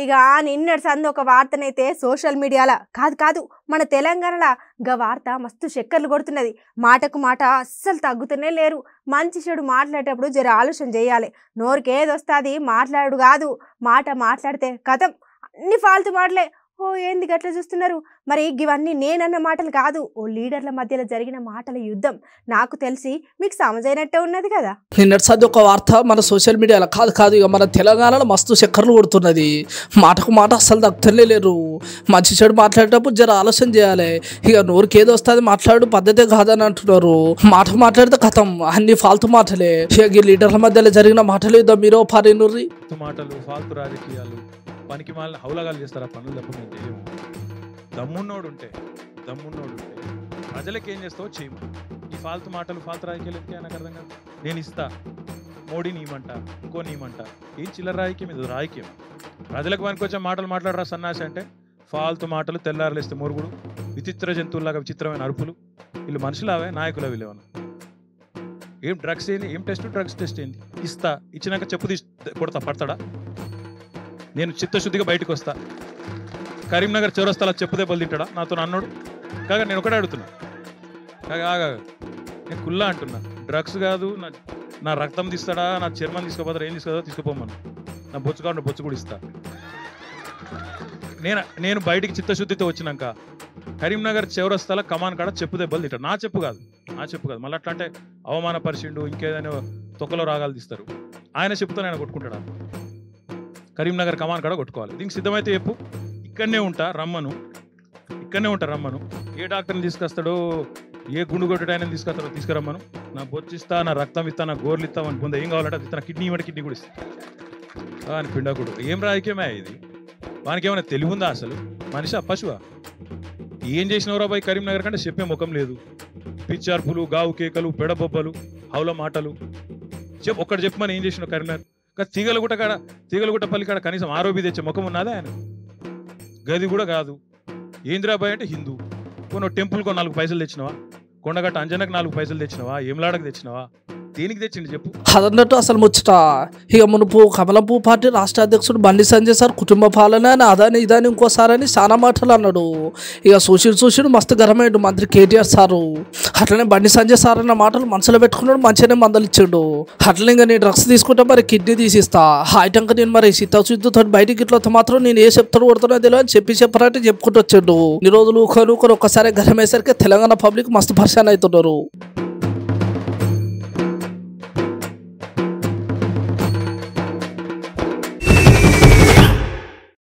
ఇక నిన్నటి సంది ఒక వార్తనైతే సోషల్ మీడియాలో కాదు మన తెలంగాణలో గా వార్త మస్తు చక్కర్లు కొడుతున్నది. మాటకు మాట అస్సలు తగ్గుతూనే లేరు. మంచి చెడు మాట్లాడేటప్పుడు జర ఆలోచన చేయాలి. నోరుకేదొస్తుంది మాట్లాడు కాదు, మాట మాట్లాడితే కథం అన్ని ఫాల్తు మాటలే. ఓ ఏంది గట్లా చూస్తున్నారు? మరి ఇవన్నీ నేనన్న మాటలు కాదు, ఓ లీడర్ల మధ్యలో జరిగిన మాటల యుద్ధం. నాకు తెలిసి మీకు సమజైనట్టే ఉన్నది కదా. నిన్నటి సది ఒక వార్త మన సోషల్ మీడియాలో కాదు ఇక మన తెలంగాణలో మస్తు చక్కర్లు కొడుతున్నది. మాటకు మాట అస్సలు తగ్గుతలే లేరు. మంచి చెడు మాట్లాడేటప్పుడు జర ఆలోచన చేయాలి. ఇక నోరుకి ఏదో వస్తుంది మాట్లాడు పద్ధతే కాదని అంటున్నారు. మాటకు మాట్లాడితే కథం అన్ని ఫాల్తు మాటలే. ఇక ఈ లీడర్ల మధ్యలో జరిగిన మాటలు యుద్ధం మీరో పారినుర్రి మాటలు ఫాల్తు రాజకీయాలు పనికి మాలిన హౌలగాలు చేస్తారు. ఆ పనులు తప్ప మేము చేయము. దమ్మున్నోడు ఉంటే ప్రజలకు ఏం చేస్తావో చేయము. ఈ ఫాల్తు మాటలు ఫాల్తు రాజకీయాలు ఎందుకే నాకు అర్థం కాదు. నేను ఇస్తా, మోడీని ఇవ్వమంట, ఇంకోని ఇవ్వమంట. ఏం చిల్లర రాజకీయం ఇది? రాజకీయం ప్రజలకు పనికి వచ్చే మాటలు మాట్లాడరా సన్నాసి అంటే ఫాల్తు మాటలు. తెల్లారలేస్తే మొరుగుడు, విచిత్ర జంతువులాగా విచిత్రమైన అరుపులు. వీళ్ళు మనుషులవే నాయకులు వీళ్ళేమన్నా? ఏం డ్రగ్స్ ఏంది? ఏం టెస్ట్? డ్రగ్స్ టెస్ట్ ఏంది? ఇస్తా, ఇచ్చినాక చెప్పు తీసి కొడతా, పడతాడా? నేను చిత్తశుద్ధిగా బయటకు వస్తా. కరీంనగర్ చౌరస్తాలో చెప్పు దెబ్బలు తింటాడా నాతో అన్నాడు? కాగా నేను ఒకటే అడుగుతున్నా. కాగా నేను కుల్లా అంటున్నా. డ్రగ్స్ కాదు, నా రక్తం తీస్తాడా, నా చర్మం తీసుకోపోతారా? ఏం తీసుకోదా తీసుకుపోమను. నా బొచ్చు కాకుండా బొచ్చు కూడా ఇస్తా. నేను బయటికి చిత్తశుద్ధితో వచ్చినాక కరీంనగర్ చౌరస్తాలో కమాన్ కాడ చెప్పు దెబ్బలు తింటాడు. నా చెప్పు కాదు. మళ్ళీ అట్లా అంటే అవమానపరిచిండు, ఇంకేదైనా తొక్కలో రాగాలు తీస్తారు. ఆయన చెప్పుతో ఆయన కొట్టుకుంటాడా? కరీంనగర్ కమాన్ కాడ కొట్టుకోవాలి. దీనికి సిద్ధమైతే చెప్పు. ఇక్కడనే ఉంటా రమ్మను. ఏ డాక్టర్ని తీసుకొస్తాడో, ఏ గుండు కొట్టడాయని తీసుకొస్తాడో తీసుకురమ్మను. నా బొచ్చు ఇస్తా, నా రక్తం ఇస్తా, నా గోర్లు ఇస్తా, అని పొంద ఏం కావాలంటే అది ఇస్తా. నా కిడ్నీ ఇవ్వండి, కిడ్నీ కూడా ఇస్తా అని పిండాకుడు. ఏం రాజకీయమే ఇది? వానికి ఏమైనా తెలివి ఉందా అసలు? మనిషి పశువా? ఏం చేసినవరా బాయ్ కరీంనగర్ కంటే చెప్పే ముఖం లేదు. పిచ్చార్పులు, గావు కేకలు, పెడబొబ్బలు, హౌల మాటలు. ఒక్కటి చెప్పమని ఏం చేసినావు కరీంనగర్? తీగలగుట్ట పల్లి కాడ కనీసం ఆరోపి తెచ్చే ముఖం ఉన్నదా ఆయన? గది కూడా కాదు. ఏంద్రాబాయ్ అంటే హిందూ. కొన్ని టెంపుల్కో 4 పైసలు తెచ్చినవా? కొండగట్ట అంజనకు 4 పైసలు తెచ్చినవా? ఏమలాడకు తెచ్చినవా? దేనికి తెచ్చిండు చెప్పు? అదన్నట్టు అసలు ముచ్చట. ఇక మునుపు కమలం పువ్వు పార్టీ రాష్ట్ర అధ్యక్షుడు బండి సంజయ్ సార్ కుటుంబ పాలన అని అదని ఇదని ఇంకోసారని చాలా మాటలు అన్నాడు. ఇక చూసి మస్తు గరమైండు మంత్రి కేటీఆర్ సారు. అట్లనే బండి సంజయ్ సార్ అన్న మాటలు మనసులో పెట్టుకున్నాడు, మంచిగానే మందలిచ్చాడు. అట్లనే ఇంకా నేను డ్రగ్స్ తీసుకుంటే మరి కిడ్నీ తీసిస్తా, ఐటంక నేను మరి చిత్తశుద్ధితో బయటికి ఇట్లా మాత్రం నేను ఏ చెప్తాడు కొడుతున్నా తెలియదు అని చెప్పారంటే చెప్పుకుంటూ వచ్చాడు. ఈ రోజులు ఒక్కసారి గరమేసరికి తెలంగాణ పబ్లిక్ మస్తు పరిశాన్ అవుతున్నారు.